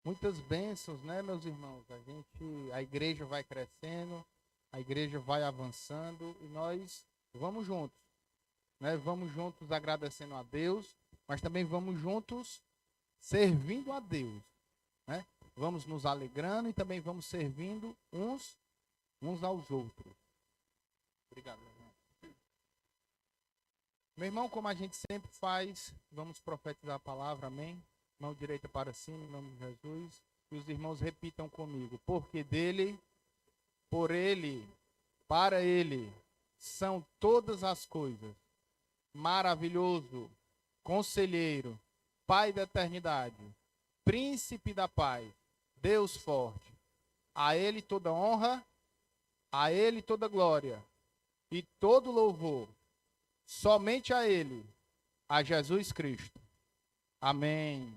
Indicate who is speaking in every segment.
Speaker 1: Muitas bênçãos, né, meus irmãos? A igreja vai crescendo, a igreja vai avançando e nós vamos juntos, né? Vamos juntos agradecendo a Deus, mas também vamos juntos servindo a Deus, né? Vamos nos alegrando e também vamos servindo uns aos outros. Obrigado, meu irmão. Meu irmão, como a gente sempre faz, vamos profetizar a palavra, amém? Mão direita para cima, em nome de Jesus. E os irmãos repitam comigo. Porque dele, por ele, para ele, são todas as coisas. Maravilhoso, conselheiro, Pai da eternidade, príncipe da paz, Deus forte. A ele toda honra, a ele toda glória e todo louvor. Somente a ele, a Jesus Cristo. Amém.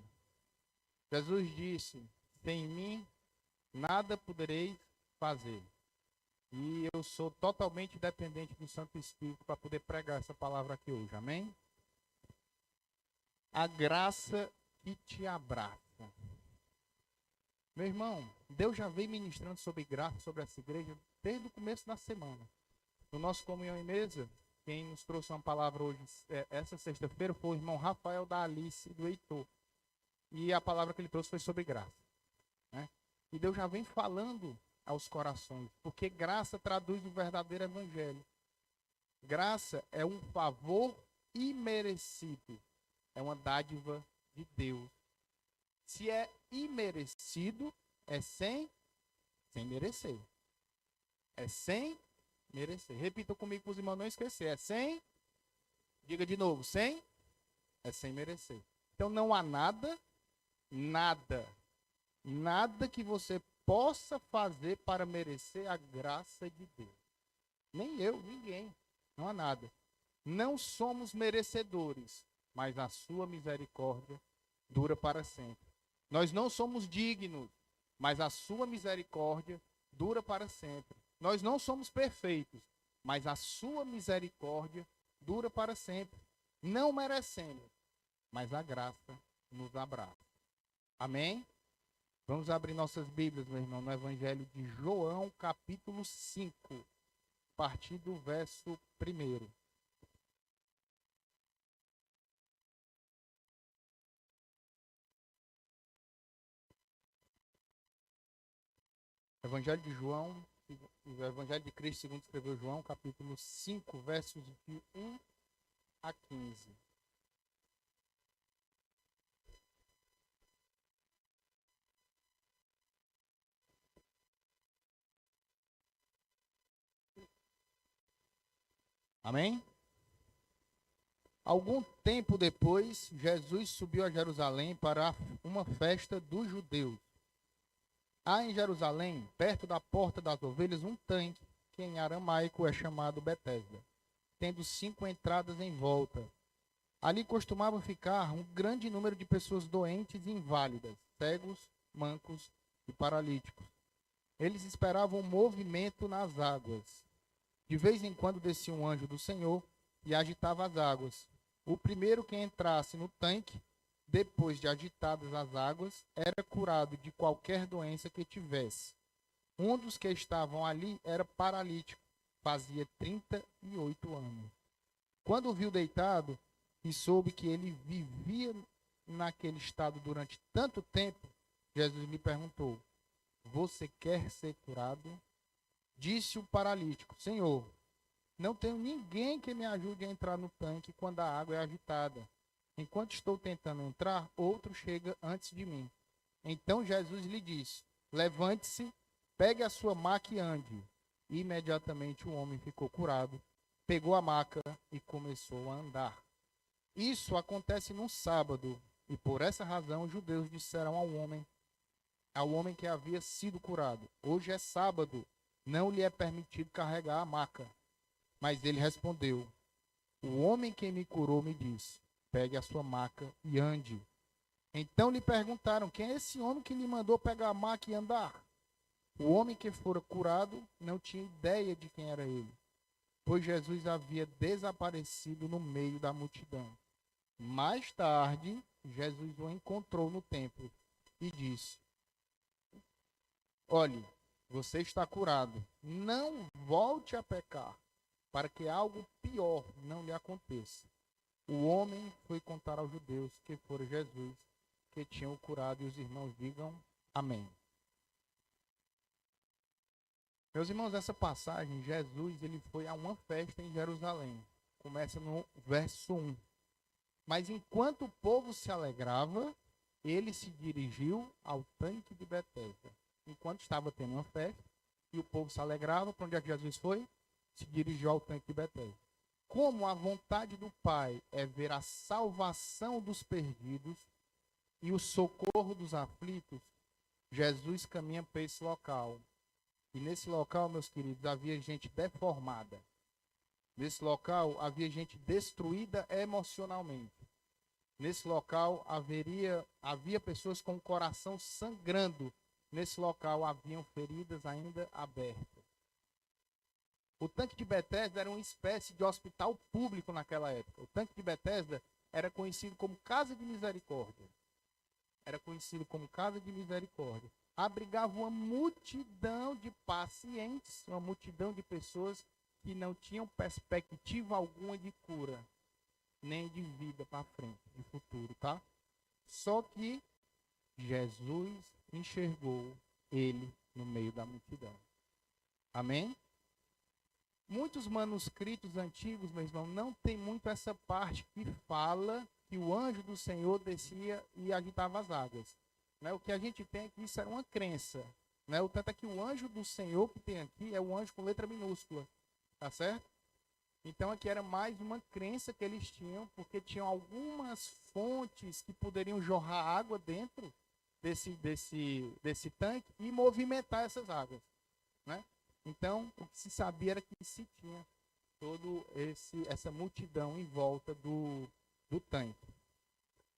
Speaker 1: Jesus disse: sem mim nada podereis fazer. E eu sou totalmente dependente do Santo Espírito para poder pregar essa palavra aqui hoje. Amém? A graça que te abraça. Meu irmão, Deus já vem ministrando sobre graça, sobre essa igreja, desde o começo da semana. No nosso Comunhão em Mesa, quem nos trouxe uma palavra hoje, essa sexta-feira, foi o irmão Rafael da Alice, do Heitor. E a palavra que ele trouxe foi sobre graça, né? E Deus já vem falando aos corações, porque graça traduz o verdadeiro evangelho. Graça é um favor imerecido, é uma dádiva de Deus. Se é imerecido, é sem merecer. É sem merecer. Repita comigo para os irmãos não esquecer. É sem, diga de novo, sem, é sem merecer. Então não há nada que você possa fazer para merecer a graça de Deus. Nem eu, ninguém. Não há nada. Não somos merecedores, mas a sua misericórdia dura para sempre. Nós não somos dignos, mas a sua misericórdia dura para sempre. Nós não somos perfeitos, mas a sua misericórdia dura para sempre. Não merecemos, mas a graça nos abraça. Amém? Vamos abrir nossas Bíblias, meu irmão, no Evangelho de João, capítulo 5, a partir do verso 1. Evangelho de João, o Evangelho de Cristo segundo escreveu João, capítulo 5, versos de 1 a 15. Amém? Algum tempo depois, Jesus subiu a Jerusalém para uma festa dos judeus. Há em Jerusalém, perto da porta das ovelhas, um tanque, que em aramaico é chamado Betesda, tendo 5 entradas em volta. Ali costumava ficar um grande número de pessoas doentes e inválidas, cegos, mancos e paralíticos. Eles esperavam um movimento nas águas. De vez em quando descia um anjo do Senhor e agitava as águas. O primeiro que entrasse no tanque, depois de agitadas as águas, era curado de qualquer doença que tivesse. Um dos que estavam ali era paralítico, fazia 38 anos. Quando o viu deitado e soube que ele vivia naquele estado durante tanto tempo, Jesus lhe perguntou: você quer ser curado? Disse o paralítico: Senhor, não tenho ninguém que me ajude a entrar no tanque quando a água é agitada. Enquanto estou tentando entrar, outro chega antes de mim. Então Jesus lhe disse: levante-se, pegue a sua maca e ande. E imediatamente o homem ficou curado, pegou a maca e começou a andar. Isso acontece num sábado, e por essa razão os judeus disseram ao homem que havia sido curado: hoje é sábado, não lhe é permitido carregar a maca. Mas ele respondeu: o homem que me curou me disse: pegue a sua maca e ande. Então lhe perguntaram: quem é esse homem que lhe mandou pegar a maca e andar? O homem que fora curado não tinha ideia de quem era ele, pois Jesus havia desaparecido no meio da multidão. Mais tarde, Jesus o encontrou no templo e disse: olhe, você está curado. Não volte a pecar, para que algo pior não lhe aconteça. O homem foi contar aos judeus que fora Jesus que tinha o curado, e os irmãos digam amém. Meus irmãos, essa passagem, Jesus ele foi a uma festa em Jerusalém. Começa no verso 1. Mas enquanto o povo se alegrava, ele se dirigiu ao tanque de Betesda. Enquanto estava tendo uma festa e o povo se alegrava, para onde é que Jesus foi? Se dirigiu ao tanque de Betesda. Como a vontade do Pai é ver a salvação dos perdidos e o socorro dos aflitos, Jesus caminha para esse local. E nesse local, meus queridos, havia gente deformada. Nesse local havia gente destruída emocionalmente. Nesse local havia pessoas com o coração sangrando. Nesse local haviam feridas ainda abertas. O tanque de Betesda era uma espécie de hospital público naquela época. O tanque de Betesda era conhecido como Casa de Misericórdia. Era conhecido como Casa de Misericórdia. Abrigava uma multidão de pacientes, uma multidão de pessoas que não tinham perspectiva alguma de cura, nem de vida para frente, de futuro, tá? Só que Jesus enxergou ele no meio da multidão. Amém? Muitos manuscritos antigos, meu irmão, não tem muito essa parte que fala que o anjo do Senhor descia e agitava as águas. Né? O que a gente tem aqui, isso era uma crença. Né? O tanto é que o anjo do Senhor que tem aqui é o anjo com letra minúscula. Tá certo? Então aqui era mais uma crença que eles tinham, porque tinham algumas fontes que poderiam jorrar água dentro desse tanque e movimentar essas águas. Né? Então, o que se sabia era que se tinha toda essa multidão em volta do tanque.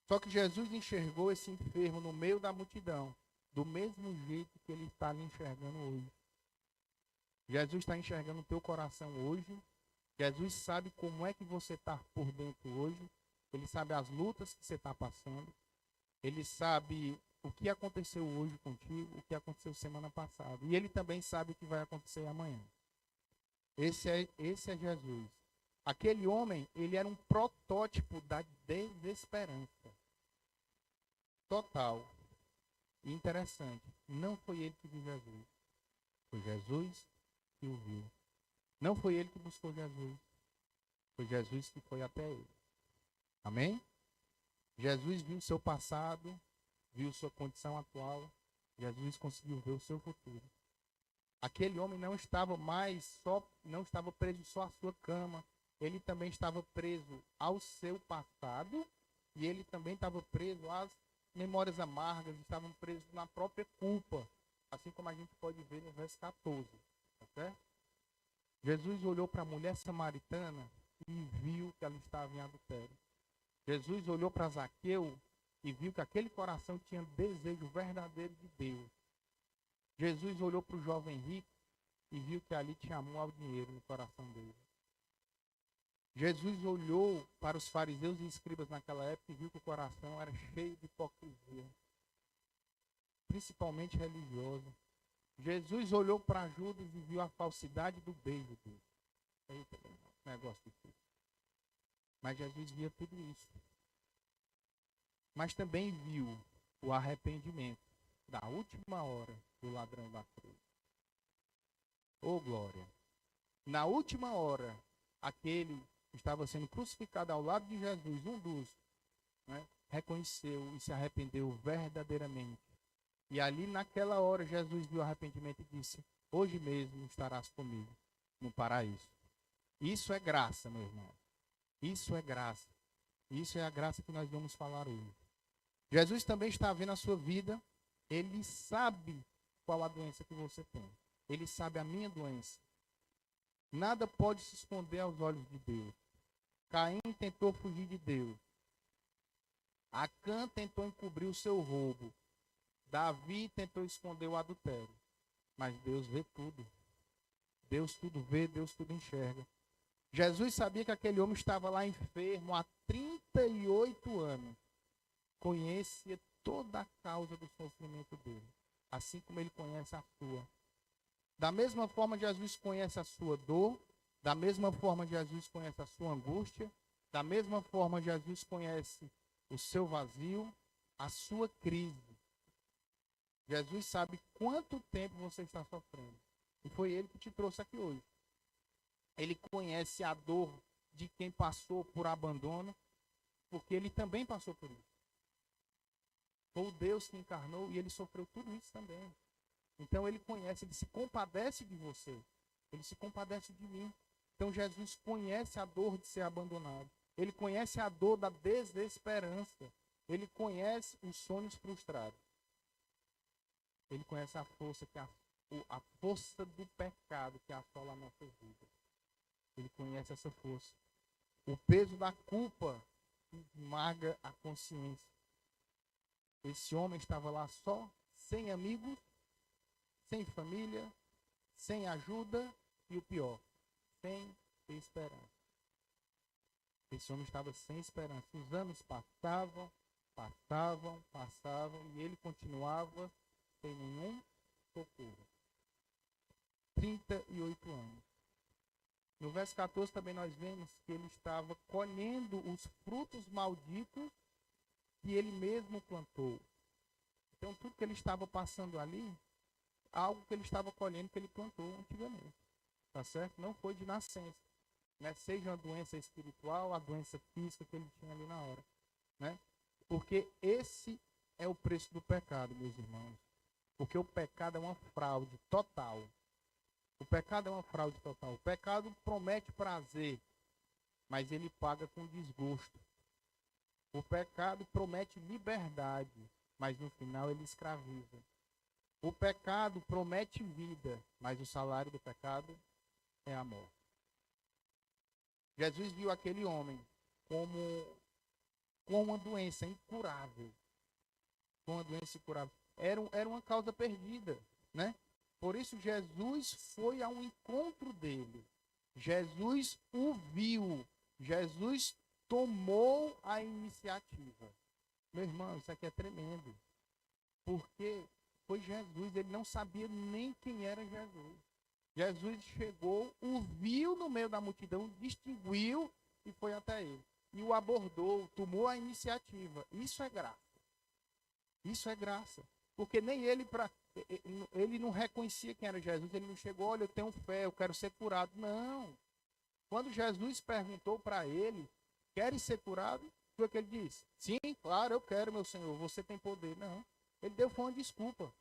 Speaker 1: Só que Jesus enxergou esse enfermo no meio da multidão, do mesmo jeito que ele está lhe enxergando hoje. Jesus está enxergando o teu coração hoje. Jesus sabe como é que você está por dentro hoje. Ele sabe as lutas que você está passando. Ele sabe o que aconteceu hoje contigo, o que aconteceu semana passada. E ele também sabe o que vai acontecer amanhã. Esse é Jesus. Aquele homem, ele era um protótipo da desesperança. Total. E interessante. Não foi ele que viu Jesus. Foi Jesus que o viu. Não foi ele que buscou Jesus. Foi Jesus que foi até ele. Amém? Jesus viu o seu passado, viu sua condição atual. Jesus conseguiu ver o seu futuro. Aquele homem não estava preso só à sua cama. Ele também estava preso ao seu passado e ele também estava preso às memórias amargas, estavam presos na própria culpa, assim como a gente pode ver no verso 14. Tá certo? Jesus olhou para a mulher samaritana e viu que ela estava em adultério. Jesus olhou para Zaqueu e viu que aquele coração tinha desejo verdadeiro de Deus. Jesus olhou para o jovem rico e viu que ali tinha amor ao dinheiro no coração dele. Jesus olhou para os fariseus e escribas naquela época e viu que o coração era cheio de hipocrisia, principalmente religiosa. Jesus olhou para Judas e viu a falsidade do beijo dele. Eita, negócio difícil. Mas Jesus via tudo isso. Mas também viu o arrependimento da última hora do ladrão da cruz. Oh, glória! Na última hora, aquele que estava sendo crucificado ao lado de Jesus, um dos, reconheceu e se arrependeu verdadeiramente. E ali naquela hora Jesus viu o arrependimento e disse: hoje mesmo estarás comigo no paraíso. Isso é graça, meu irmão. Isso é graça. Isso é a graça que nós vamos falar hoje. Jesus também está vendo a sua vida. Ele sabe qual a doença que você tem. Ele sabe a minha doença. Nada pode se esconder aos olhos de Deus. Caim tentou fugir de Deus. Acã tentou encobrir o seu roubo. Davi tentou esconder o adultério. Mas Deus vê tudo. Deus tudo vê, Deus tudo enxerga. Jesus sabia que aquele homem estava lá enfermo há 38 anos. Conhecia toda a causa do sofrimento dele. assim como ele conhece a sua. Da mesma forma, Jesus conhece a sua dor, da mesma forma, Jesus conhece a sua angústia, da mesma forma, Jesus conhece o seu vazio, a sua crise. Jesus sabe quanto tempo você está sofrendo. E foi ele que te trouxe aqui hoje. Ele conhece a dor de quem passou por abandono, porque ele também passou por isso. Foi o Deus que encarnou e ele sofreu tudo isso também. Então ele conhece, ele se compadece de você. Ele se compadece de mim. Então Jesus conhece a dor de ser abandonado. Ele conhece a dor da desesperança. Ele conhece os sonhos frustrados. Ele conhece a força a força do pecado que assola a nossa vida. Ele conhece essa força. O peso da culpa esmaga a consciência. Esse homem estava lá só, sem amigos, sem família, sem ajuda e o pior, sem esperança. Esse homem estava sem esperança. Os anos passavam e ele continuava sem nenhum socorro. 38 anos. No verso 14 também nós vemos que ele estava colhendo os frutos malditos que ele mesmo plantou. Então tudo que ele estava passando ali, algo que ele estava colhendo que ele plantou antigamente. Tá certo? Não foi de nascença. Né? Seja uma doença espiritual, a doença física que ele tinha ali na hora. Né? Porque esse é o preço do pecado, meus irmãos. Porque o pecado é uma fraude total. O pecado é uma fraude total. O pecado promete prazer, mas ele paga com desgosto. O pecado promete liberdade, mas no final ele escraviza. O pecado promete vida, mas o salário do pecado é a morte. Jesus viu aquele homem com uma doença incurável. Com uma doença incurável. Era uma causa perdida, né? Por isso Jesus foi ao encontro dele. Jesus o viu. Jesus tomou a iniciativa. Meu irmão, isso aqui é tremendo. Porque foi Jesus, ele não sabia nem quem era Jesus. Jesus chegou, o viu no meio da multidão, distinguiu e foi até ele. E o abordou, tomou a iniciativa. Isso é graça. Isso é graça. Porque nem ele não reconhecia quem era Jesus, ele não chegou, olha, eu tenho fé, eu quero ser curado. Não. Quando Jesus perguntou para ele, queres ser curado? Foi o que ele disse. Sim, claro, eu quero, meu Senhor, você tem poder. Não. Ele deu foi uma desculpa.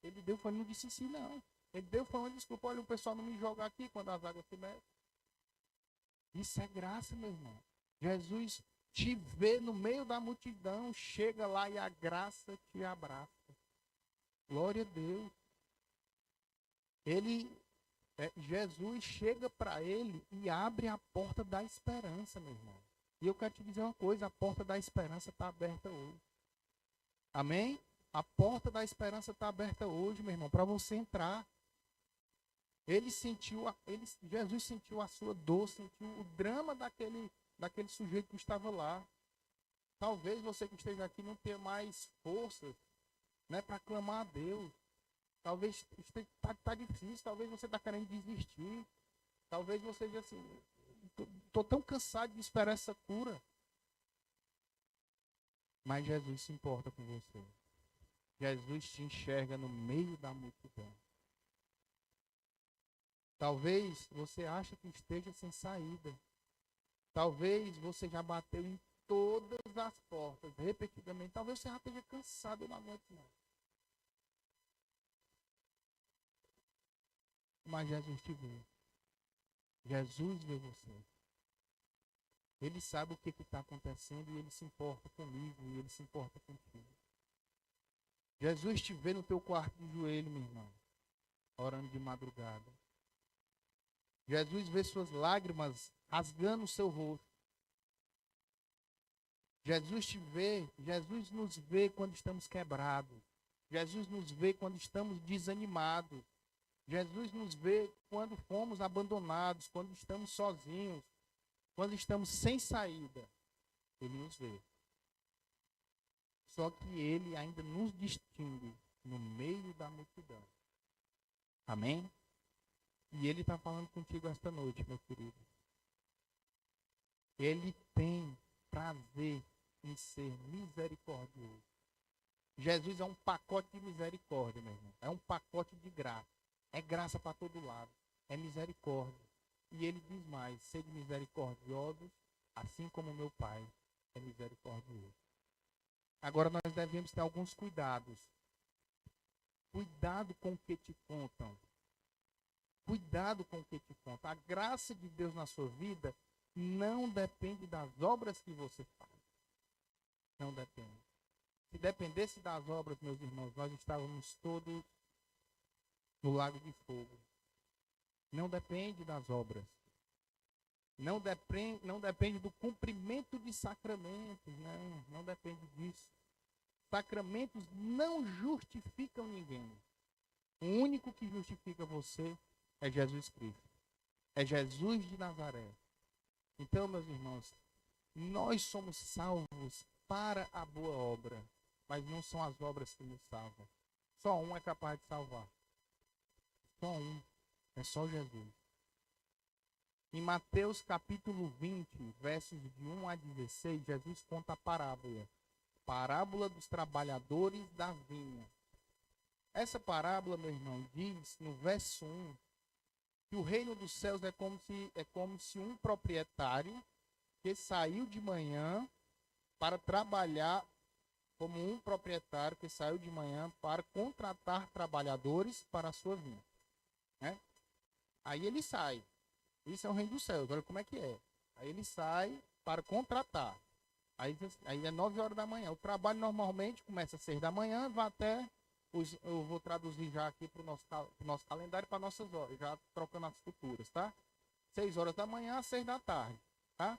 Speaker 1: Ele não disse sim, não. Ele deu foi uma desculpa. Olha, o pessoal não me joga aqui quando as águas se metem. Isso é graça, meu irmão. Jesus te vê no meio da multidão, chega lá e a graça te abraça. Glória a Deus. Jesus chega para ele e abre a porta da esperança, meu irmão. E eu quero te dizer uma coisa, a porta da esperança está aberta hoje. Amém? A porta da esperança está aberta hoje, meu irmão, para você entrar. Jesus sentiu a sua dor, sentiu o drama daquele sujeito que estava lá. Talvez você que esteja aqui não tenha mais forças, né, para clamar a Deus. Talvez está difícil, talvez você está querendo desistir. Talvez você diga assim, estou tão cansado de esperar essa cura. Mas Jesus se importa com você. Jesus te enxerga no meio da multidão. Talvez você ache que esteja sem saída. Talvez você já bateu em todas as portas, repetidamente. Talvez você já esteja cansado na noite, não. Mas Jesus te vê. Jesus vê você. Ele sabe o que está acontecendo e ele se importa comigo e ele se importa contigo. Jesus te vê no teu quarto de joelho, meu irmão, orando de madrugada. Jesus vê suas lágrimas rasgando o seu rosto. Jesus nos vê quando estamos quebrados. Jesus nos vê quando estamos desanimados. Jesus nos vê quando fomos abandonados, quando estamos sozinhos, quando estamos sem saída. Ele nos vê. Só que ele ainda nos distingue no meio da multidão. Amém? E ele está falando contigo esta noite, meu querido. Ele tem prazer em ser misericordioso. Jesus é um pacote de misericórdia, meu irmão. É um pacote de graça. É graça para todo lado. É misericórdia. E ele diz mais: sede misericordiosos, assim como meu Pai é misericordioso. Agora nós devemos ter alguns cuidados. Cuidado com o que te contam. Cuidado com o que te contam. A graça de Deus na sua vida não depende das obras que você faz. Não depende. Se dependesse das obras, meus irmãos, nós estávamos todos no lago de fogo. Não depende das obras. Não depende do cumprimento de sacramentos. Não depende disso. Sacramentos não justificam ninguém. O único que justifica você é Jesus Cristo. É Jesus de Nazaré. Então, meus irmãos, nós somos salvos para a boa obra, mas não são as obras que nos salvam. Só um é capaz de salvar. Só um. É só Jesus. Em Mateus capítulo 20, versos de 1 a 16, Jesus conta a parábola. Parábola dos trabalhadores da vinha. Essa parábola, meu irmão, diz no verso 1 que o reino dos céus é como se um proprietário que saiu de manhã para trabalhar, como um proprietário que saiu de manhã para contratar trabalhadores para a sua vinha. Né? Aí ele sai. Isso é o reino dos céus. Olha como é que é. Aí ele sai para contratar. Aí é 9 horas da manhã. O trabalho normalmente começa às 6 da manhã, vai até... Eu vou traduzir já aqui para o nosso calendário, para nossas horas, já trocando as futuras, tá? 6 horas da manhã às 6 da tarde, tá?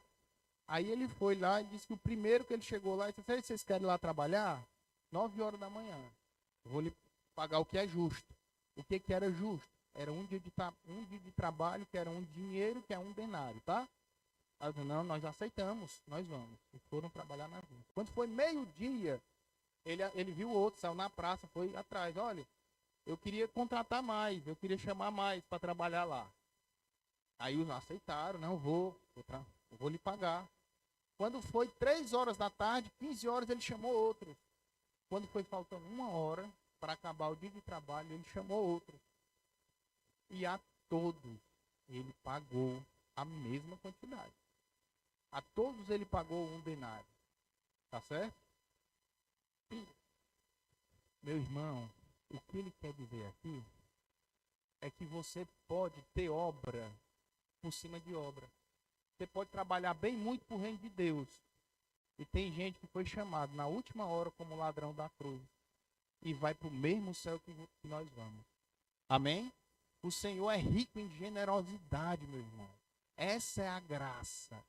Speaker 1: Aí ele foi lá e disse que o primeiro que ele chegou lá, ele disse: vocês querem ir lá trabalhar? 9 horas da manhã. Eu vou lhe pagar o que é justo. O que era justo? Era um dia de trabalho, que era um dinheiro, que é um denário, tá? Aí eu disse: não, nós aceitamos, nós vamos. E foram trabalhar na vinha. Quando foi meio-dia, ele viu o outro, saiu na praça, foi atrás. Olha, eu queria contratar mais, eu queria chamar mais para trabalhar lá. Aí os aceitaram: não, vou lhe pagar. Quando foi 3 horas da tarde, 15 horas, ele chamou outro. Quando foi faltando 1 hora para acabar o dia de trabalho, ele chamou outro. E a todos ele pagou a mesma quantidade. A todos ele pagou um denário. Tá certo? Meu irmão, o que ele quer dizer aqui é que você pode ter obra por cima de obra. Você pode trabalhar bem muito para o reino de Deus. E tem gente que foi chamado na última hora como ladrão da cruz. E vai para o mesmo céu que nós vamos. Amém? O Senhor é rico em generosidade, meu irmão. Essa é a graça.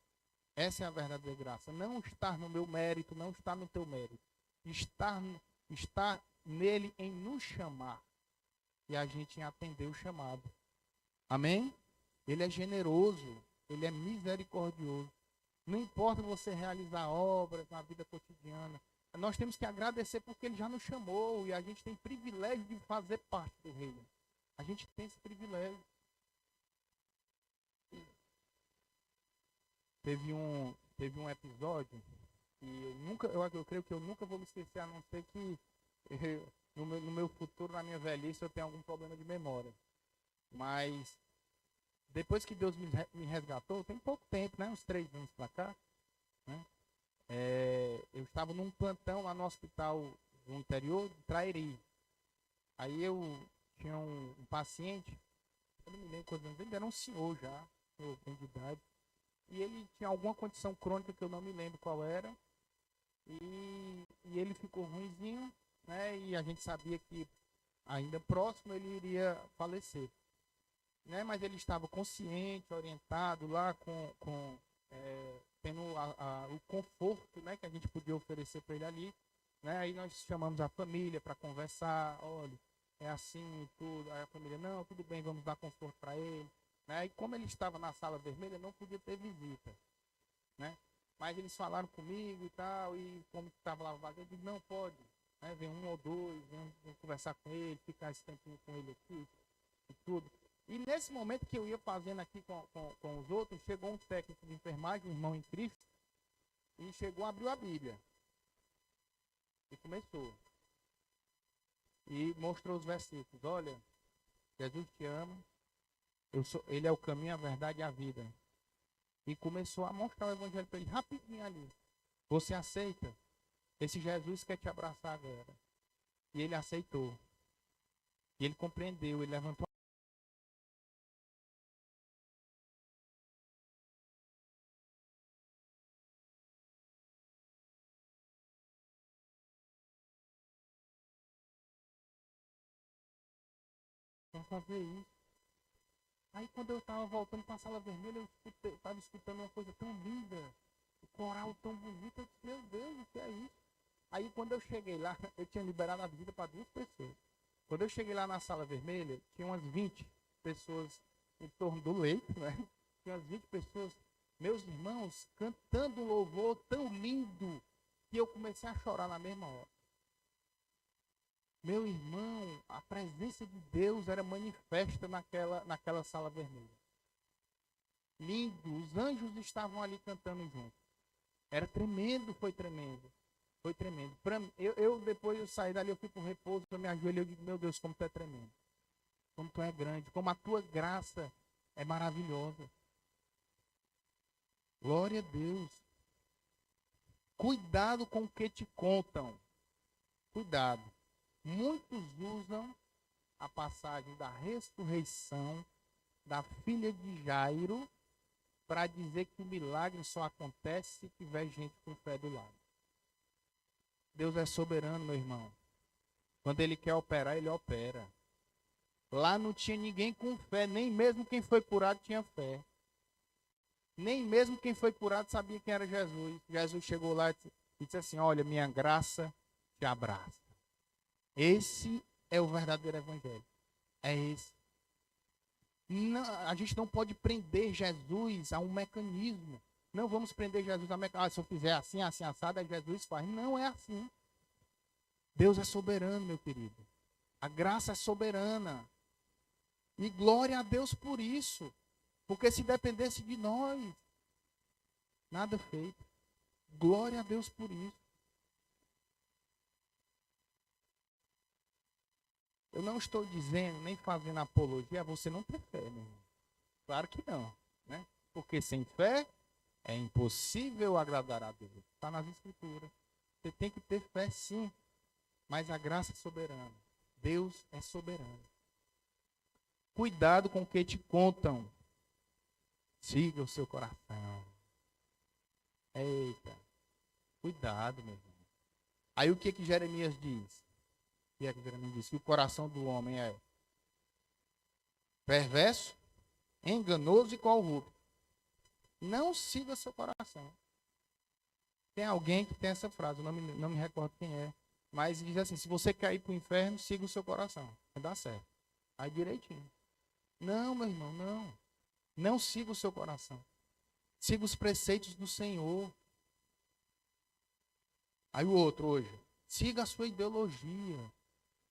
Speaker 1: Essa é a verdadeira graça. Não estar no meu mérito, não estar no teu mérito. Está nele em nos chamar. E a gente em atender o chamado. Amém? Ele é generoso. Ele é misericordioso. Não importa você realizar obras na vida cotidiana. Nós temos que agradecer porque ele já nos chamou. E a gente tem privilégio de fazer parte do reino. A gente tem esse privilégio. Teve um episódio que eu creio que eu nunca vou me esquecer, a não ser que no meu futuro, na minha velhice, eu tenha algum problema de memória. Mas depois que Deus me resgatou, tem pouco tempo, né? Uns 3 anos para cá, né? Eu estava num plantão lá no hospital do interior de Trairi. Aí eu tinha um paciente, eu não me lembro quantos anos, ele era um senhor já, de idade. E ele tinha alguma condição crônica que eu não me lembro qual era. E ele ficou ruinzinho, né? E a gente sabia que ainda próximo ele iria falecer. Né? Mas ele estava consciente, orientado lá, tendo o conforto, né, que a gente podia oferecer para ele ali. Né? Aí nós chamamos a família para conversar. Olha, é assim, tudo. Aí a família: não, tudo bem, vamos dar conforto para ele. Né? E como ele estava na sala vermelha, não podia ter visita. Né? Mas eles falaram comigo e tal, e como estava lá vaga, eu disse: não, pode. né? Vem um ou dois, vem conversar com ele, ficar esse tempinho com ele aqui e tudo. E nesse momento que eu ia fazendo aqui com os outros, chegou um técnico de enfermagem, um irmão em Cristo, e chegou, abriu a Bíblia. E começou. E mostrou os versículos. Olha, Jesus te ama. Ele é o caminho, a verdade e a vida. E começou a mostrar o evangelho para ele rapidinho ali. Você aceita? Esse Jesus quer te abraçar agora. E ele aceitou. E ele compreendeu, ele levantou. Vamos fazer isso. Aí quando eu estava voltando para a sala vermelha, eu estava escutando uma coisa tão linda, o coral tão bonito, eu disse, meu Deus, o que é isso? Aí quando eu cheguei lá, eu tinha liberado a visita para 2 pessoas. Quando eu cheguei lá na sala vermelha, tinha umas 20 pessoas em torno do leito, né? Tinha umas 20 pessoas, meus irmãos, cantando um louvor tão lindo, que eu comecei a chorar na mesma hora. Meu irmão, a presença de Deus era manifesta naquela sala vermelha. Lindo, os anjos estavam ali cantando junto. Era tremendo, foi tremendo. Foi tremendo. Depois eu saí dali, eu fui para o repouso, eu me ajoelhei, eu digo, meu Deus, como tu é tremendo. Como tu é grande, como a tua graça é maravilhosa. Glória a Deus. Cuidado com o que te contam. Cuidado. Muitos usam a passagem da ressurreição da filha de Jairo para dizer que o milagre só acontece se tiver gente com fé do lado. Deus é soberano, meu irmão. Quando ele quer operar, ele opera. Lá não tinha ninguém com fé, nem mesmo quem foi curado tinha fé. Nem mesmo quem foi curado sabia quem era Jesus. Jesus chegou lá e disse assim, olha, minha graça te abraça. Esse é o verdadeiro evangelho. É esse. Não, a gente não pode prender Jesus a um mecanismo. Não vamos prender Jesus a um mecanismo. Se eu fizer assim, assim, assado, aí Jesus faz. Não é assim. Deus é soberano, meu querido. A graça é soberana. E glória a Deus por isso. Porque se dependesse de nós, nada feito. Glória a Deus por isso. Eu não estou dizendo, nem fazendo apologia a você não ter fé, meu irmão. Claro que não, né? Porque sem fé é impossível agradar a Deus. Está nas Escrituras. Você tem que ter fé sim, mas a graça é soberana. Deus é soberano. Cuidado com o que te contam. Siga o seu coração. Eita, cuidado, meu irmão. Aí o que Jeremias diz? Que é que Jeremias diz? Que o coração do homem é perverso, enganoso e corrupto. Não siga seu coração. Tem alguém que tem essa frase, eu não me recordo quem é, mas diz assim, se você quer ir para o inferno, siga o seu coração. Vai dar certo. Aí direitinho. Não, meu irmão, não. Não siga o seu coração. Siga os preceitos do Senhor. Aí o outro hoje. Siga a sua ideologia.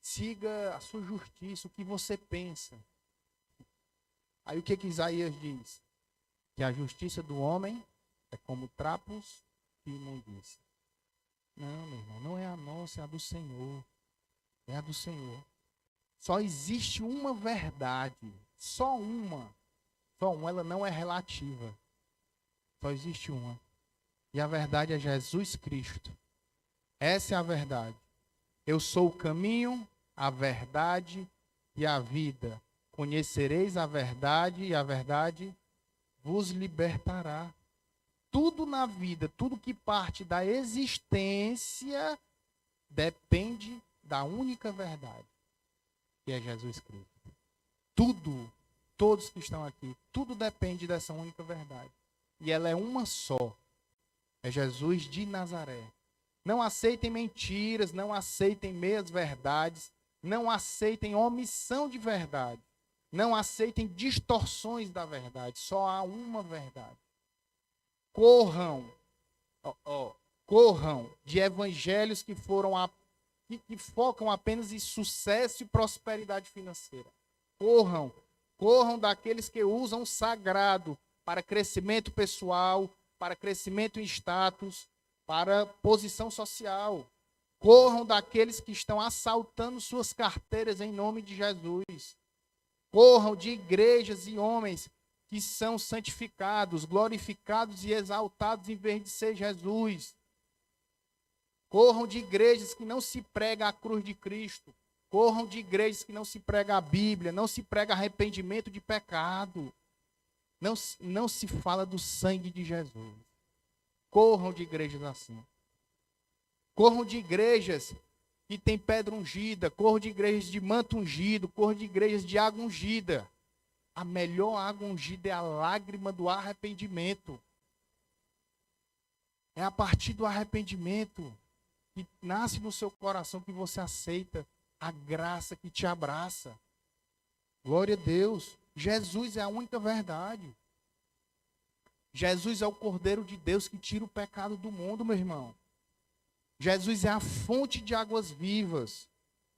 Speaker 1: Siga a sua justiça, o que você pensa. Aí o que Isaías diz? Que a justiça do homem é como trapos de imundícia. Não, meu irmão, não é a nossa, é a do Senhor. É a do Senhor. Só existe uma verdade. Só uma. Só uma, ela não é relativa. Só existe uma. E a verdade é Jesus Cristo. Essa é a verdade. Eu sou o caminho, a verdade e a vida. Conhecereis a verdade e a verdade vos libertará. Tudo na vida, tudo que parte da existência depende da única verdade, que é Jesus Cristo. Tudo, todos que estão aqui, tudo depende dessa única verdade. E ela é uma só. É Jesus de Nazaré. Não aceitem mentiras, não aceitem meias verdades, não aceitem omissão de verdade, não aceitem distorções da verdade, só há uma verdade. Corram de evangelhos que foram que focam apenas em sucesso e prosperidade financeira. Corram daqueles que usam o sagrado para crescimento pessoal, para crescimento em status, para posição social. Corram daqueles que estão assaltando suas carteiras em nome de Jesus. Corram de igrejas e homens que são santificados, glorificados e exaltados em vez de ser Jesus. Corram de igrejas que não se prega a cruz de Cristo. Corram de igrejas que não se prega a Bíblia, não se prega arrependimento de pecado. Não se fala do sangue de Jesus. Corram de igrejas assim. Corram de igrejas que tem pedra ungida, corram de igrejas de manto ungido, corram de igrejas de água ungida. A melhor água ungida é a lágrima do arrependimento. É a partir do arrependimento que nasce no seu coração que você aceita a graça que te abraça. Glória a Deus. Jesus é a única verdade. Jesus é o Cordeiro de Deus que tira o pecado do mundo, meu irmão. Jesus é a fonte de águas vivas.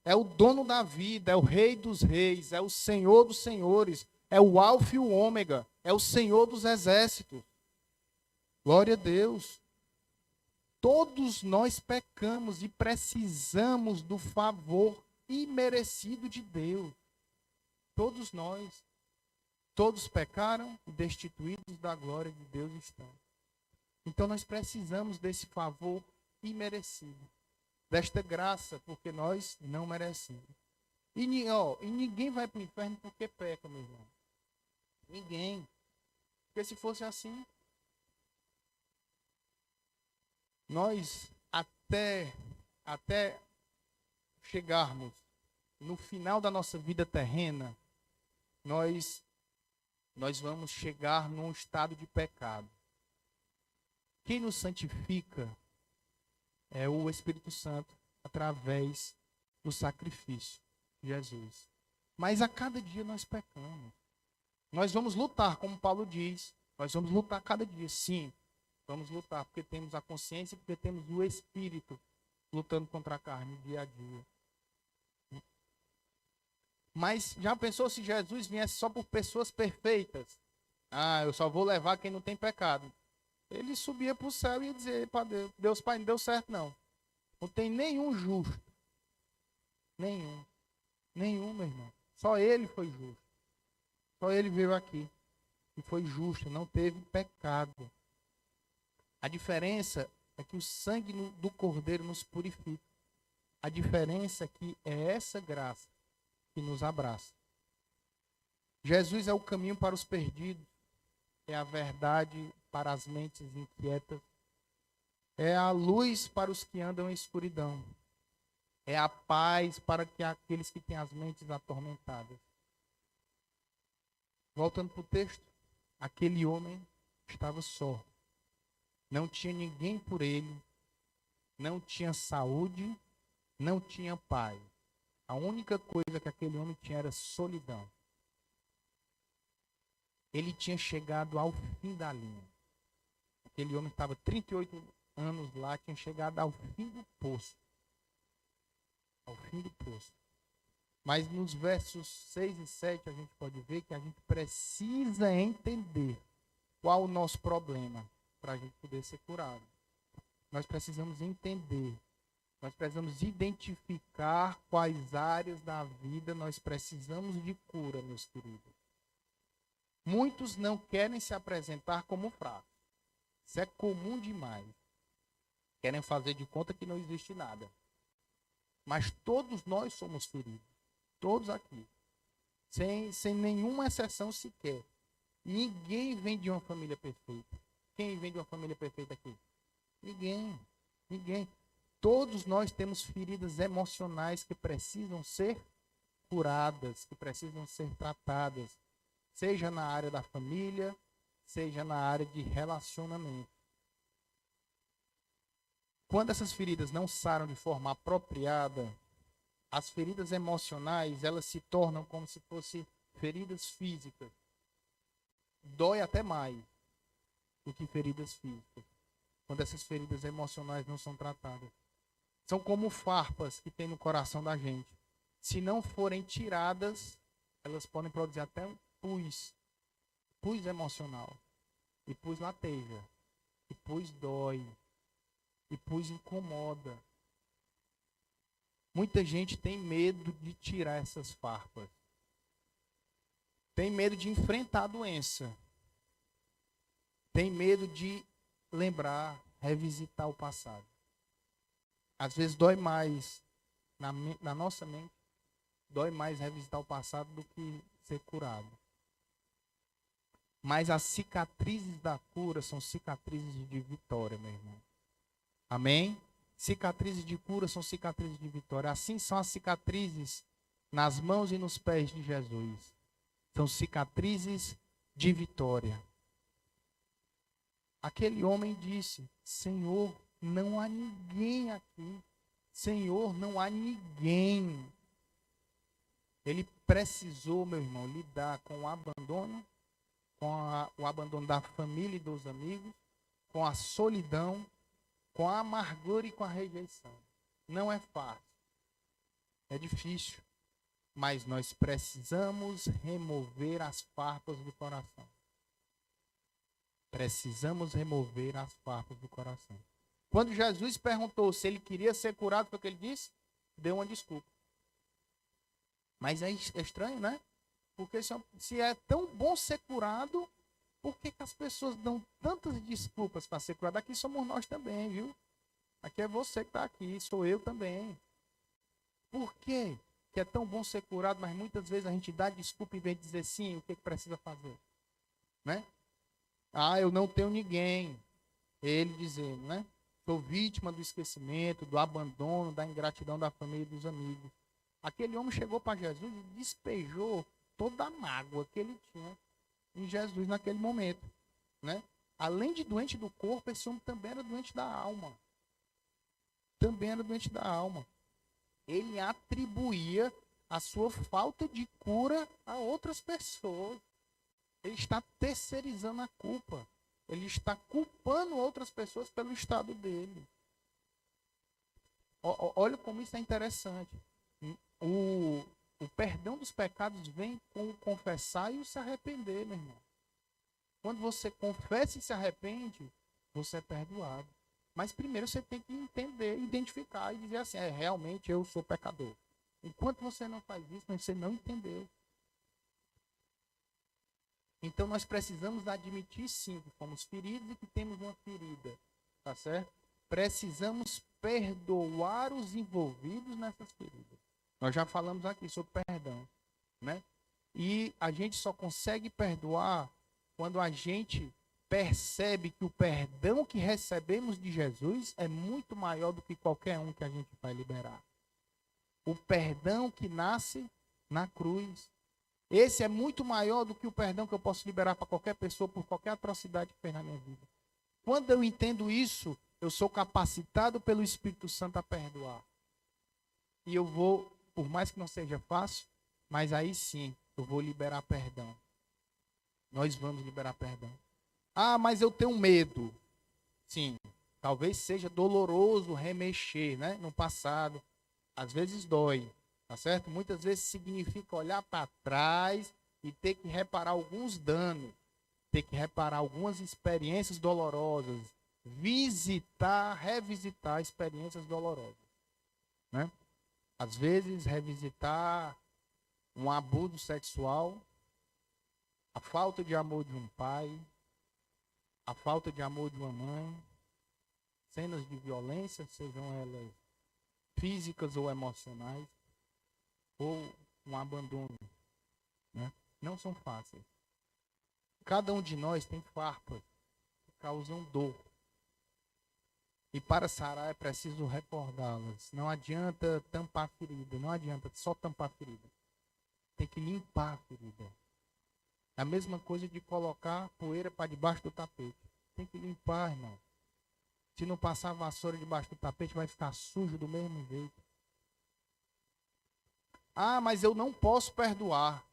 Speaker 1: É o dono da vida, é o Rei dos reis, é o Senhor dos senhores, é o Alfa e o Ômega, é o Senhor dos exércitos. Glória a Deus. Todos nós pecamos e precisamos do favor imerecido de Deus. Todos nós. Todos pecaram e destituídos da glória de Deus estão. Então nós precisamos desse favor imerecido. Desta graça, porque nós não merecemos. E ninguém vai para o inferno porque peca, meu irmão. Ninguém. Porque se fosse assim, nós até chegarmos no final da nossa vida terrena, nós vamos chegar num estado de pecado. Quem nos santifica é o Espírito Santo através do sacrifício de Jesus. Mas a cada dia nós pecamos. Nós vamos lutar, como Paulo diz, nós vamos lutar cada dia, sim. Vamos lutar porque temos a consciência, porque temos o Espírito lutando contra a carne dia a dia. Mas já pensou se Jesus viesse só por pessoas perfeitas? Ah, eu só vou levar quem não tem pecado. Ele subia para o céu e ia dizer para Deus: Deus Pai, não deu certo não. Não tem nenhum justo. Nenhum, meu irmão. Só ele foi justo. Só ele veio aqui e foi justo, não teve pecado. A diferença é que o sangue do Cordeiro nos purifica. A diferença é que é essa graça que nos abraça. Jesus é o caminho para os perdidos, é a verdade para as mentes inquietas, é a luz para os que andam em escuridão, é a paz para aqueles que têm as mentes atormentadas. Voltando para o texto, aquele homem estava só, não tinha ninguém por ele, não tinha saúde, não tinha paz. A única coisa que aquele homem tinha era solidão. Ele tinha chegado ao fim da linha. Aquele homem estava 38 anos lá, tinha chegado ao fim do poço. Ao fim do poço. Mas nos versos 6 e 7 a gente pode ver que a gente precisa entender qual o nosso problema para a gente poder ser curado. Nós precisamos entender. Nós precisamos identificar quais áreas da vida nós precisamos de cura, meus queridos. Muitos não querem se apresentar como fracos. Isso é comum demais. Querem fazer de conta que não existe nada. Mas todos nós somos feridos. Todos aqui. Sem nenhuma exceção sequer. Ninguém vem de uma família perfeita. Quem vem de uma família perfeita aqui? Ninguém. Todos nós temos feridas emocionais que precisam ser curadas, que precisam ser tratadas, seja na área da família, seja na área de relacionamento. Quando essas feridas não saram de forma apropriada, as feridas emocionais, elas se tornam como se fossem feridas físicas. Dói até mais do que feridas físicas, quando essas feridas emocionais não são tratadas. São como farpas que tem no coração da gente. Se não forem tiradas, elas podem produzir até um pus emocional. E pus lateja. E pus dói. E pus incomoda. Muita gente tem medo de tirar essas farpas. Tem medo de enfrentar a doença. Tem medo de lembrar, revisitar o passado. Às vezes dói mais na nossa mente, dói mais revisitar o passado do que ser curado. Mas as cicatrizes da cura são cicatrizes de vitória, meu irmão. Amém? Cicatrizes de cura são cicatrizes de vitória. Assim são as cicatrizes nas mãos e nos pés de Jesus. São cicatrizes de vitória. Aquele homem disse: Senhor, não há ninguém aqui. Senhor, não há ninguém. Ele precisou, meu irmão, lidar com o abandono, o abandono da família e dos amigos, com a solidão, com a amargura e com a rejeição. Não é fácil. É difícil. Mas nós precisamos remover as farpas do coração. Precisamos remover as farpas do coração. Quando Jesus perguntou se ele queria ser curado, foi o que ele disse? Deu uma desculpa. Mas é estranho, né? Porque se é tão bom ser curado, por que as pessoas dão tantas desculpas para ser curado? Aqui somos nós também, viu? Aqui é você que está aqui, sou eu também. Por quê? Que é tão bom ser curado, mas muitas vezes a gente dá desculpa em vez de dizer sim, o que precisa fazer? Né? Ah, eu não tenho ninguém. Ele dizendo, né? Sou vítima do esquecimento, do abandono, da ingratidão da família e dos amigos. Aquele homem chegou para Jesus e despejou toda a mágoa que ele tinha em Jesus naquele momento, né? Além de doente do corpo, esse homem também era doente da alma. Também era doente da alma. Ele atribuía a sua falta de cura a outras pessoas. Ele está terceirizando a culpa. Ele está culpando outras pessoas pelo estado dele. Olha como isso é interessante. O perdão dos pecados vem com o confessar e o se arrepender, meu irmão. Quando você confessa e se arrepende, você é perdoado. Mas primeiro você tem que entender, identificar e dizer assim, realmente eu sou pecador. Enquanto você não faz isso, você não entendeu. Então nós precisamos admitir sim que fomos feridos e que temos uma ferida. Tá certo? Precisamos perdoar os envolvidos nessas feridas. Nós já falamos aqui sobre perdão, né? E a gente só consegue perdoar quando a gente percebe que o perdão que recebemos de Jesus é muito maior do que qualquer um que a gente vai liberar. O perdão que nasce na cruz. Esse é muito maior do que o perdão que eu posso liberar para qualquer pessoa por qualquer atrocidade que fez na minha vida. Quando eu entendo isso, eu sou capacitado pelo Espírito Santo a perdoar. E eu vou, por mais que não seja fácil, mas aí sim, eu vou liberar perdão. Nós vamos liberar perdão. Ah, mas eu tenho medo. Sim, talvez seja doloroso remexer, né, no passado. Às vezes dói, tá certo? Muitas vezes significa olhar para trás e ter que reparar alguns danos, ter que reparar algumas experiências dolorosas, revisitar experiências dolorosas, né? Às vezes revisitar um abuso sexual, a falta de amor de um pai, a falta de amor de uma mãe, cenas de violência, sejam elas físicas ou emocionais, ou um abandono, né? Não são fáceis. Cada um de nós tem farpas que causam dor. E para sarar é preciso recordá-las. Não adianta tampar a ferida, não adianta só tampar a ferida. Tem que limpar a ferida. É a mesma coisa de colocar poeira para debaixo do tapete. Tem que limpar, irmão. Se não passar a vassoura debaixo do tapete, vai ficar sujo do mesmo jeito. Ah, mas eu não posso perdoar.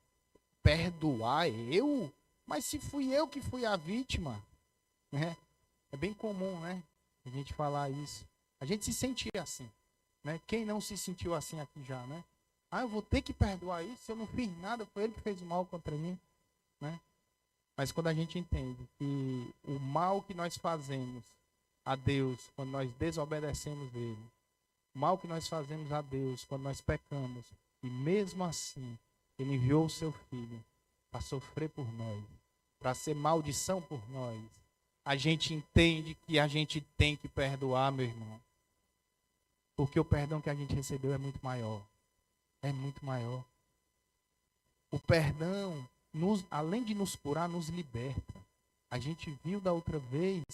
Speaker 1: Perdoar eu? Mas se fui eu que fui a vítima, né? É bem comum, né? A gente falar isso. A gente se sentia assim. Né? Quem não se sentiu assim aqui já, né? Ah, eu vou ter que perdoar isso, se eu não fiz nada, foi ele que fez o mal contra mim, né? Mas quando a gente entende que o mal que nós fazemos a Deus, quando nós desobedecemos ele, o mal que nós fazemos a Deus, quando nós pecamos, e mesmo assim, ele enviou o seu filho para sofrer por nós, para ser maldição por nós, a gente entende que a gente tem que perdoar, meu irmão. Porque o perdão que a gente recebeu é muito maior. É muito maior. O perdão, além de nos curar, nos liberta. A gente viu da outra vez,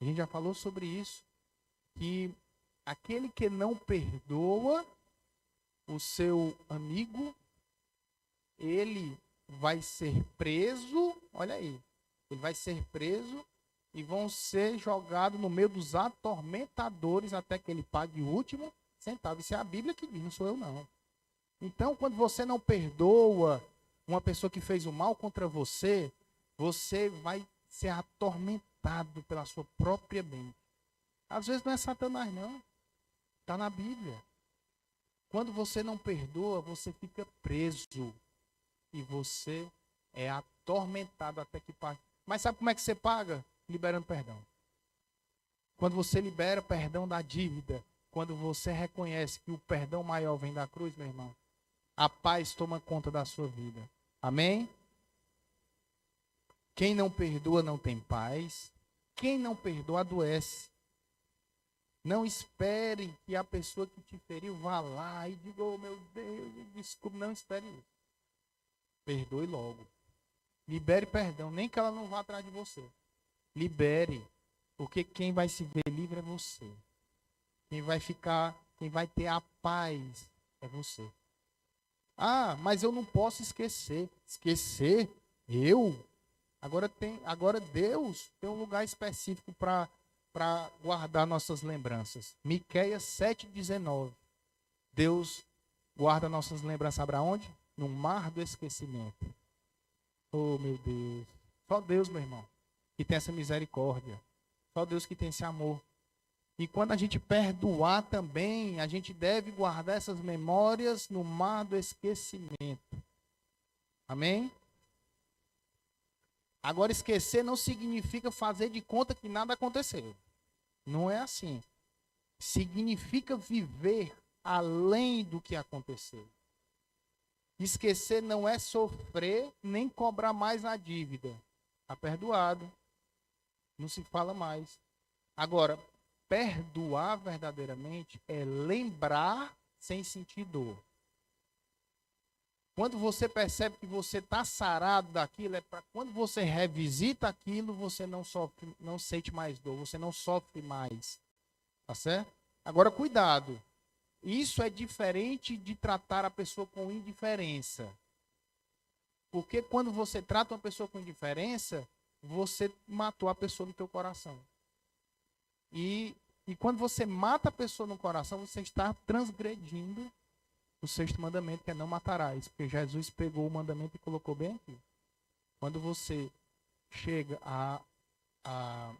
Speaker 1: a gente já falou sobre isso, que aquele que não perdoa o seu amigo, ele vai ser preso, olha aí, ele vai ser preso e vão ser jogados no meio dos atormentadores até que ele pague o último centavo. Isso é a Bíblia que diz, não sou eu não. Então, quando você não perdoa uma pessoa que fez o mal contra você, você vai ser atormentado pela sua própria mente. Às vezes não é Satanás não, está na Bíblia. Quando você não perdoa, você fica preso e você é atormentado até que pague. Mas sabe como é que você paga? Liberando perdão. Quando você libera perdão da dívida, quando você reconhece que o perdão maior vem da cruz, meu irmão, a paz toma conta da sua vida. Amém? Quem não perdoa não tem paz. Quem não perdoa adoece. Não espere que a pessoa que te feriu vá lá e diga, oh meu Deus, desculpe, não espere isso. Perdoe logo. Libere perdão, nem que ela não vá atrás de você. Libere, porque quem vai se ver livre é você. Quem vai ter a paz é você. Ah, mas eu não posso esquecer. Esquecer? Eu? Agora Deus tem um lugar específico para guardar nossas lembranças. Miqueias 7,19. Deus guarda nossas lembranças, sabe aonde? No mar do esquecimento. Oh, meu Deus. Só Deus, meu irmão, que tem essa misericórdia. Só Deus que tem esse amor. E quando a gente perdoar também, a gente deve guardar essas memórias no mar do esquecimento. Amém? Agora, esquecer não significa fazer de conta que nada aconteceu. Não é assim. Significa viver além do que aconteceu. Esquecer não é sofrer nem cobrar mais a dívida. Está perdoado. Não se fala mais. Agora, perdoar verdadeiramente é lembrar sem sentir dor. Quando você percebe que você está sarado daquilo, é para quando você revisita aquilo, você não sofre, não sente mais dor, você não sofre mais. Tá certo? Agora, cuidado. Isso é diferente de tratar a pessoa com indiferença. Porque quando você trata uma pessoa com indiferença, você matou a pessoa no teu coração. E quando você mata a pessoa no coração, você está transgredindo o sexto mandamento, que é não matarás. Porque Jesus pegou o mandamento e colocou bem aqui. Quando você chega a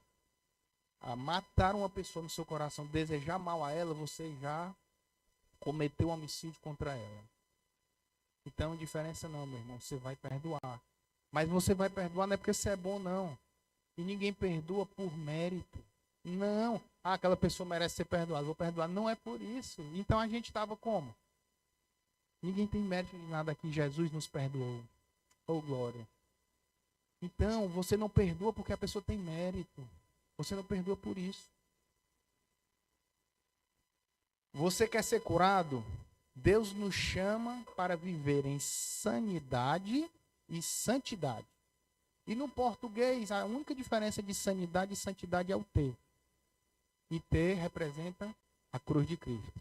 Speaker 1: matar uma pessoa no seu coração, desejar mal a ela, você já cometeu um homicídio contra ela. Então, diferença não, meu irmão. Você vai perdoar. Mas você vai perdoar não é porque você é bom, não. E ninguém perdoa por mérito. Não. Ah, aquela pessoa merece ser perdoada. Vou perdoar. Não é por isso. Então a gente estava como? Ninguém tem mérito de nada aqui. Jesus nos perdoou. Oh, glória. Então, você não perdoa porque a pessoa tem mérito. Você não perdoa por isso. Você quer ser curado? Deus nos chama para viver em sanidade e santidade. E no português, a única diferença de sanidade e santidade é o T. E T representa a cruz de Cristo.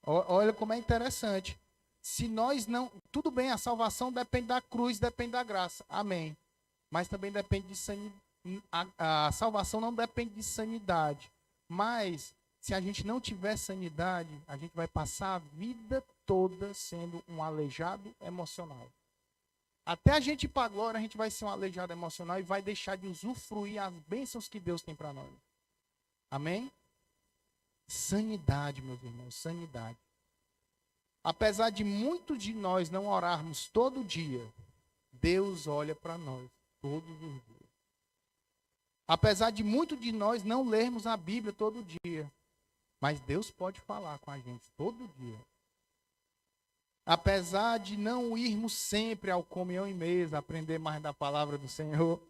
Speaker 1: Olha como é interessante. Se nós não... Tudo bem, a salvação depende da cruz, depende da graça. Amém. Mas também depende de sanidade. A salvação não depende de sanidade. Mas, se a gente não tiver sanidade, a gente vai passar a vida toda sendo um aleijado emocional. Até a gente ir para a glória, a gente vai ser um aleijado emocional e vai deixar de usufruir as bênçãos que Deus tem para nós. Amém? Sanidade, meus irmãos, sanidade. Apesar de muitos de nós não orarmos todo dia, Deus olha para nós todos os dias. Apesar de muitos de nós não lermos a Bíblia todo dia, mas Deus pode falar com a gente todo dia. Apesar de não irmos sempre ao comunhão e mesa, aprender mais da palavra do Senhor,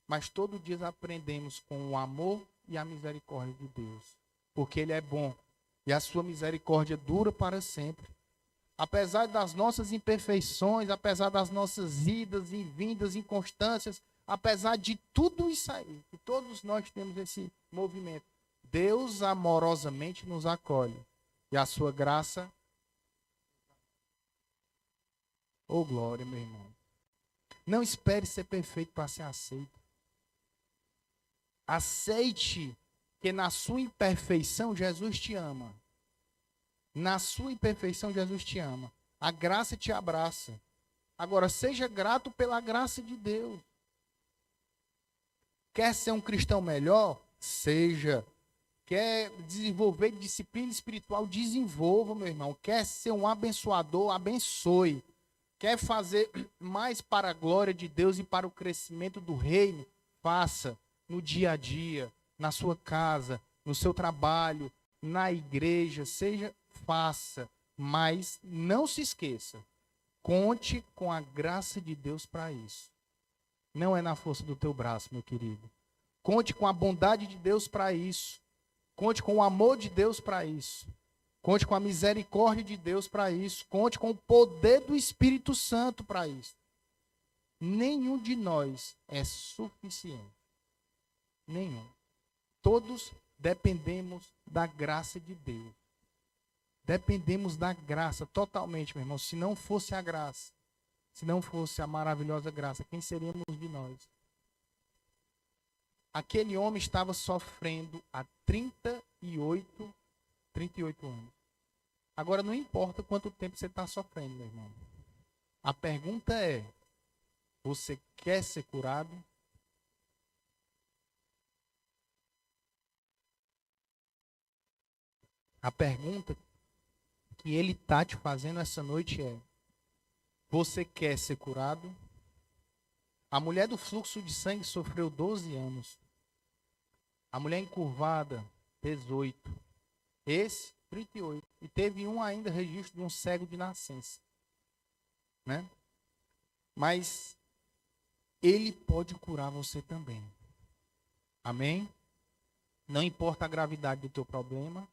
Speaker 1: mas todo dia aprendemos com o amor e a misericórdia de Deus. Porque Ele é bom e a sua misericórdia dura para sempre. Apesar das nossas imperfeições, apesar das nossas idas e vindas, inconstâncias, apesar de tudo isso aí, que todos nós temos esse movimento, Deus amorosamente nos acolhe. E a sua graça, oh glória, meu irmão. Não espere ser perfeito para ser aceito. Aceite que na sua imperfeição Jesus te ama. Na sua imperfeição Jesus te ama. A graça te abraça. Agora, seja grato pela graça de Deus. Quer ser um cristão melhor? Seja. Quer desenvolver disciplina espiritual? Desenvolva, meu irmão. Quer ser um abençoador? Abençoe. Quer fazer mais para a glória de Deus e para o crescimento do reino? Faça no dia a dia, na sua casa, no seu trabalho, na igreja, faça, mas não se esqueça, conte com a graça de Deus para isso. Não é na força do teu braço, meu querido. Conte com a bondade de Deus para isso. Conte com o amor de Deus para isso. Conte com a misericórdia de Deus para isso. Conte com o poder do Espírito Santo para isso. Nenhum de nós é suficiente. Nenhum. Todos dependemos da graça de Deus. Dependemos da graça totalmente, meu irmão. Se não fosse a graça, se não fosse a maravilhosa graça, quem seríamos de nós? Aquele homem estava sofrendo há 38 anos. Agora, não importa quanto tempo você está sofrendo, meu irmão. A pergunta é, você quer ser curado? A pergunta que ele está te fazendo essa noite é, você quer ser curado? A mulher do fluxo de sangue sofreu 12 anos. A mulher encurvada, 18. Esse, 38. E teve ainda registro de um cego de nascença. Né? Mas ele pode curar você também. Amém? Não importa a gravidade do teu problema.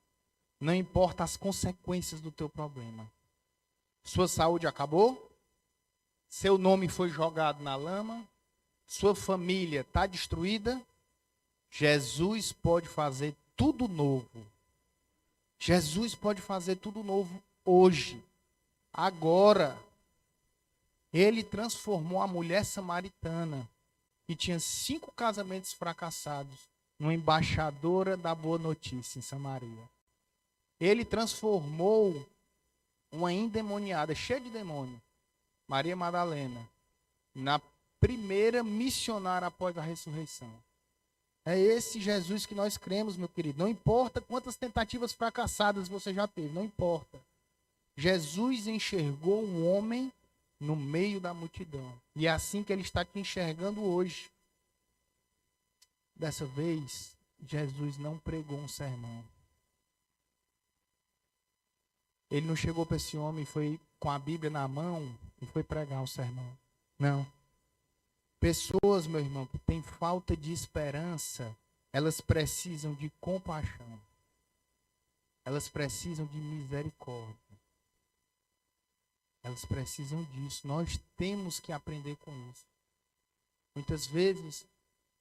Speaker 1: Não importa as consequências do teu problema. Sua saúde acabou? Seu nome foi jogado na lama? Sua família está destruída? Jesus pode fazer tudo novo. Jesus pode fazer tudo novo hoje, agora. Ele transformou a mulher samaritana, que tinha 5 casamentos fracassados, numa embaixadora da boa notícia em Samaria. Ele transformou uma endemoniada, cheia de demônio, Maria Madalena, na primeira missionária após a ressurreição. É esse Jesus que nós cremos, meu querido. Não importa quantas tentativas fracassadas você já teve, não importa. Jesus enxergou um homem no meio da multidão. E é assim que ele está te enxergando hoje. Dessa vez, Jesus não pregou um sermão. Ele não chegou para esse homem e foi com a Bíblia na mão e foi pregar um sermão. Não. Pessoas, meu irmão, que têm falta de esperança, elas precisam de compaixão. Elas precisam de misericórdia. Elas precisam disso. Nós temos que aprender com isso. Muitas vezes,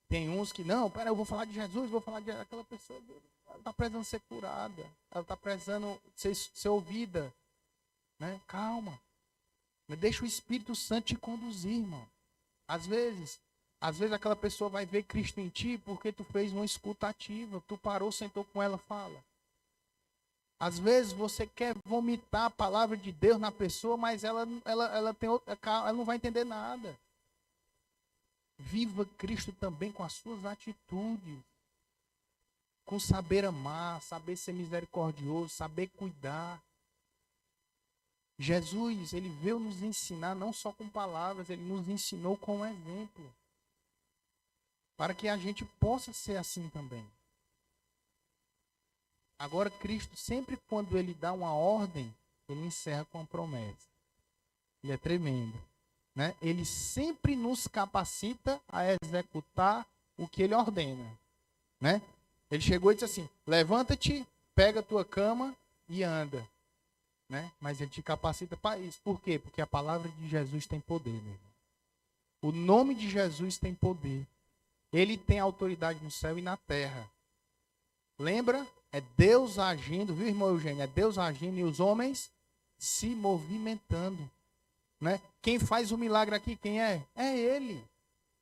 Speaker 1: tem uns que, não, eu vou falar de Jesus, vou falar de aquela pessoa, ela está precisando ser curada, ela está precisando ser ouvida. Né? Calma. Deixa o Espírito Santo te conduzir, irmão. Às vezes aquela pessoa vai ver Cristo em ti porque tu fez uma escuta ativa, tu parou, sentou com ela, fala. Às vezes você quer vomitar a palavra de Deus na pessoa, mas ela não vai entender nada. Viva Cristo também com as suas atitudes. com saber amar, saber ser misericordioso, saber cuidar. Jesus, ele veio nos ensinar não só com palavras, ele nos ensinou com exemplo. Para que a gente possa ser assim também. Agora, Cristo, sempre quando ele dá uma ordem, ele encerra com uma promessa. Ele é tremendo, né? Ele sempre nos capacita a executar o que ele ordena, né? Ele chegou e disse assim: levanta-te, pega a tua cama e anda, né? Mas ele te capacita para isso. Por quê? Porque a palavra de Jesus tem poder, meu irmão. O nome de Jesus tem poder. Ele tem autoridade no céu e na terra. Lembra? É Deus agindo, viu, irmão Eugênio? É Deus agindo e os homens se movimentando, né? Quem faz o milagre aqui, quem é? É Ele.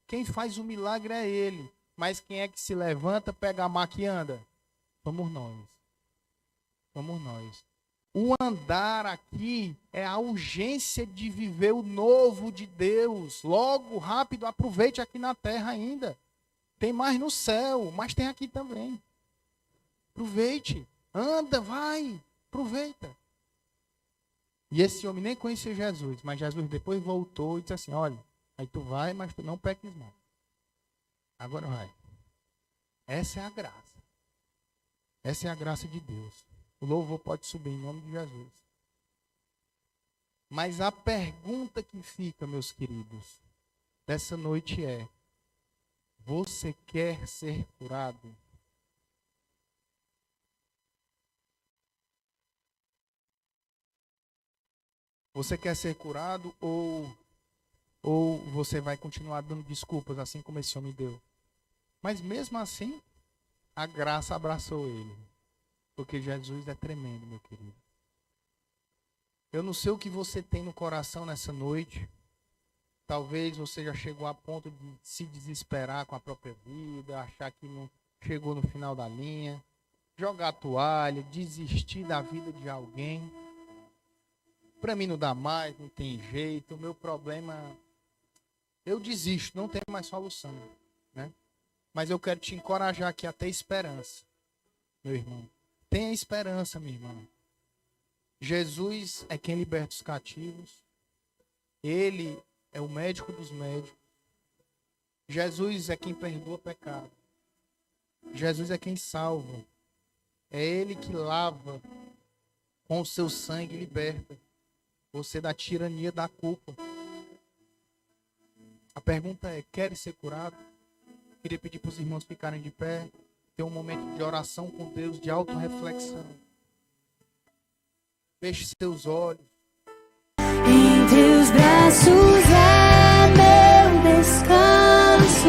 Speaker 1: Quem faz o milagre é Ele. Mas quem é que se levanta, pega a maca e anda? Somos nós. Somos nós. O andar aqui é a urgência de viver o novo de Deus. Logo, rápido, aproveite aqui na terra ainda. Tem mais no céu, mas tem aqui também. Aproveite, anda, vai, aproveita. E esse homem nem conhecia Jesus, mas Jesus depois voltou e disse assim: olha, aí tu vai, mas tu não peques mais. Agora vai. Essa é a graça. Essa é a graça de Deus. O louvor pode subir em nome de Jesus. Mas a pergunta que fica, meus queridos, dessa noite é: você quer ser curado? Você quer ser curado ou você vai continuar dando desculpas assim como esse homem deu? Mas mesmo assim, a graça abraçou ele. Porque Jesus é tremendo, meu querido. Eu não sei o que você tem no coração nessa noite. Talvez você já chegou a ponto de se desesperar com a própria vida, achar que não chegou no final da linha, jogar a toalha, desistir da vida de alguém. Para mim não dá mais, não tem jeito, o meu problema, eu desisto, não tem mais solução, né? Mas eu quero te encorajar aqui a ter esperança, meu irmão. Tenha esperança, minha irmã. Jesus é quem liberta os cativos. Ele é o médico dos médicos. Jesus é quem perdoa pecado. Jesus é quem salva. É Ele que lava com o seu sangue e liberta você da tirania da culpa. A pergunta é: quer ser curado? Queria pedir para os irmãos ficarem de pé, ter um momento de oração com Deus, de autorreflexão. Feche seus olhos.
Speaker 2: Em teus braços é meu descanso.